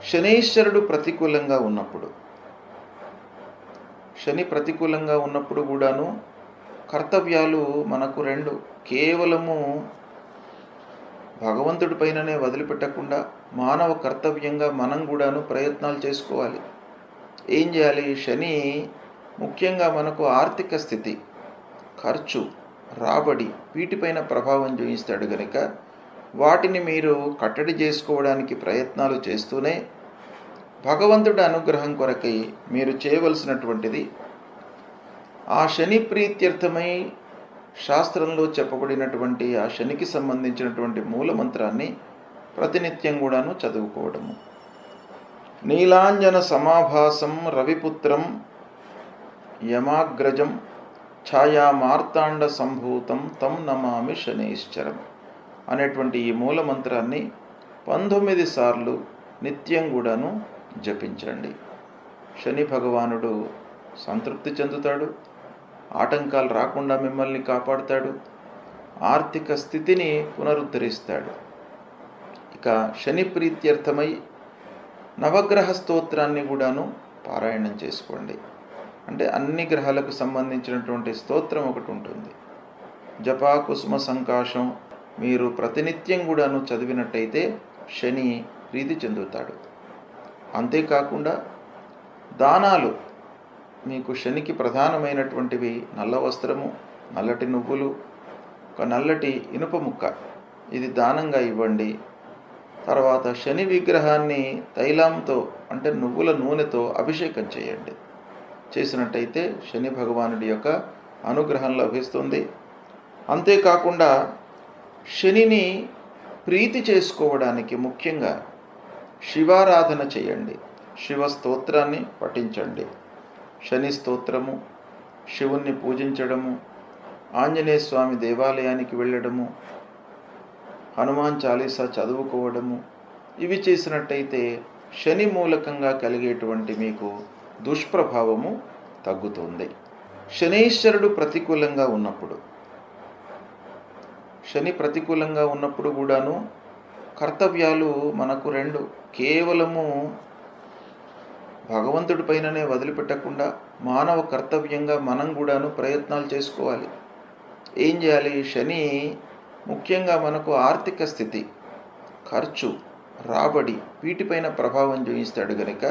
శనైశ్వరుడు ప్రతికూలంగా ఉన్నప్పుడు, శని ప్రతికూలంగా ఉన్నప్పుడు కూడాను కర్తవ్యాలు మనకు రెండు. కేవలము భగవంతుడి పైననే వదిలిపెట్టకుండా మానవ కర్తవ్యంగా మనం కూడాను ప్రయత్నాలు చేసుకోవాలి. ఏం చేయాలి? శని ముఖ్యంగా మనకు ఆర్థిక స్థితి, ఖర్చు, రాబడి వీటిపైన ప్రభావం చూపిస్తాడు కనుక వాటిని మీరు కట్టడి చేసుకోవడానికి ప్రయత్నాలు చేస్తూనే భగవంతుడి అనుగ్రహం కొరకై మీరు చేయవలసినటువంటిది ఆ శని ప్రీత్యర్థమై శాస్త్రంలో చెప్పబడినటువంటి ఆ శనికి సంబంధించినటువంటి మూలమంత్రాన్ని ప్రతినిత్యం కూడాను చదువుకోవడము. నీలాంజన సమాభాసం రవిపుత్రం యమాగ్రజం ఛాయామార్తాండ సంభూతం తం నమామి శనైశ్చరం అనేటువంటి ఈ మూలమంత్రాన్ని 19 సార్లు నిత్యం కూడాను జపించండి. శని భగవానుడు సంతృప్తి చెందుతాడు, ఆటంకాలు రాకుండా మిమ్మల్ని కాపాడుతాడు, ఆర్థిక స్థితిని పునరుద్ధరిస్తాడు. ఇక శని ప్రీత్యర్థమై నవగ్రహ స్తోత్రాన్ని కూడాను పారాయణం చేసుకోండి. అంటే అన్ని గ్రహాలకు సంబంధించినటువంటి స్తోత్రం ఒకటి ఉంటుంది. జపా కుసుమ సంకాశం మీరు ప్రతినిత్యం కూడాను చదివినట్టయితే శని ప్రీతి చెందుతాడు. అంతేకాకుండా దానాలు, మీకు శనికి ప్రధానమైనటువంటివి నల్ల వస్త్రము, నల్లటి నువ్వులు, ఒక నల్లటి ఇనుప ముక్క, ఇది దానంగా ఇవ్వండి. తర్వాత శని విగ్రహాన్ని తైలంతో అంటే నువ్వుల నూనెతో అభిషేకం చేయండి. చేసినట్టయితే శని భగవానుడి యొక్క అనుగ్రహం లభిస్తుంది. అంతేకాకుండా శనిని ప్రీతి చేసుకోవడానికి ముఖ్యంగా శివారాధన చేయండి, శివ స్తోత్రాన్ని పఠించండి. శని స్తోత్రము, శివుణ్ణి పూజించడము, ఆంజనేయ స్వామి దేవాలయానికి వెళ్ళడము, హనుమాన్ చాలీసా చదువుకోవడము, ఇవి చేసినట్టయితే శని మూలకంగా కలిగేటువంటి మీకు దుష్ప్రభావము తగ్గుతుంది. శనైశ్వరుడు ప్రతికూలంగా ఉన్నప్పుడు, శని ప్రతికూలంగా ఉన్నప్పుడు కూడాను కర్తవ్యాలు మనకు రెండు. కేవలము భగవంతుడి పైననే వదిలిపెట్టకుండా మానవ కర్తవ్యంగా మనం కూడాను ప్రయత్నాలు చేసుకోవాలి. ఏం చేయాలి? శని ముఖ్యంగా మనకు ఆర్థిక స్థితి, ఖర్చు, రాబడి వీటిపైన ప్రభావం చూపిస్తాడు కనుక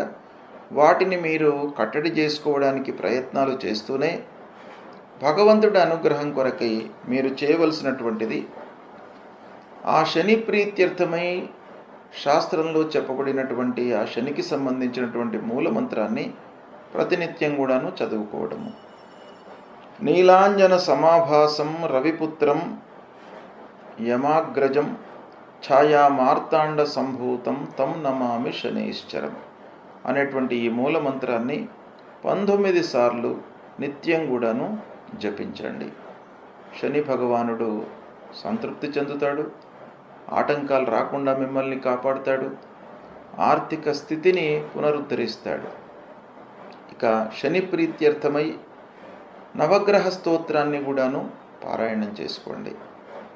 వాటిని మీరు కట్టడి చేసుకోవడానికి ప్రయత్నాలు చేస్తూనే భగవంతుడి అనుగ్రహం కొరకై మీరు చేయవలసినటువంటిది ఆ శని ప్రీత్యర్థమై శాస్త్రంలో చెప్పబడినటువంటి ఆ శనికి సంబంధించినటువంటి మూలమంత్రాన్ని ప్రతినిత్యం కూడాను చదువుకోవడము. నీలాంజన సమాభాసం రవిపుత్రం యమాగ్రజం ఛాయామార్తాండ సంభూతం తం నమామి శనైశ్చరం అనేటువంటి ఈ మూలమంత్రాన్ని 19 సార్లు నిత్యం కూడాను జపించండి. శని భగవానుడు సంతృప్తి చెందుతాడు, ఆటంకాలు రాకుండా మిమ్మల్ని కాపాడుతాడు, ఆర్థిక స్థితిని పునరుద్ధరిస్తాడు. ఇక శని ప్రీత్యర్థమై నవగ్రహ స్తోత్రాన్ని కూడాను పారాయణం చేసుకోండి.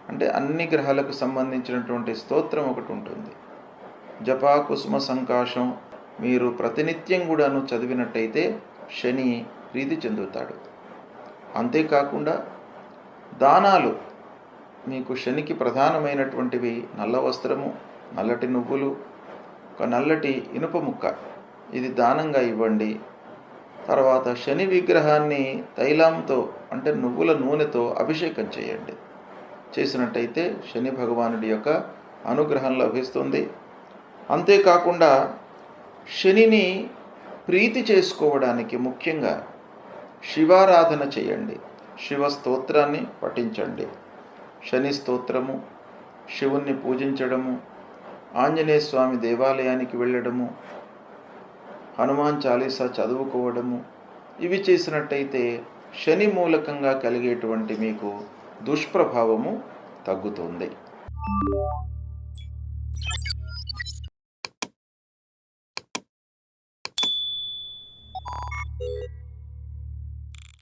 అంటే అన్ని గ్రహాలకు సంబంధించినటువంటి స్తోత్రం ఒకటి ఉంటుంది. జపా కుసుమ సంకాశం మీరు ప్రతినిత్యం కూడాను చదివినట్టయితే శని ప్రీతి చెందుతాడు. అంతేకాకుండా దానాలు, మీకు శనికి ప్రధానమైనటువంటివి నల్ల వస్త్రము, నల్లటి నువ్వులు, ఒక నల్లటి ఇనుప ముక్క, ఇది దానంగా ఇవ్వండి. తర్వాత శని విగ్రహాన్ని తైలంతో అంటే నువ్వుల నూనెతో అభిషేకం చేయండి. చేసినట్టయితే శని భగవానుడి యొక్క అనుగ్రహం లభిస్తుంది. అంతేకాకుండా శనిని ప్రీతి చేసుకోవడానికి ముఖ్యంగా శివారాధన చేయండి, శివ స్తోత్రాన్ని పఠించండి. శని స్తోత్రము, శివుణ్ణి పూజించడము, ఆంజనేయ స్వామి దేవాలయానికి వెళ్ళడము, హనుమాన్ చాలీసా చదువుకోవడము, ఇవి చేసినట్టయితే శని మూలకంగా కలిగేటువంటి మీకు దుష్ప్రభావము తగ్గుతుంది.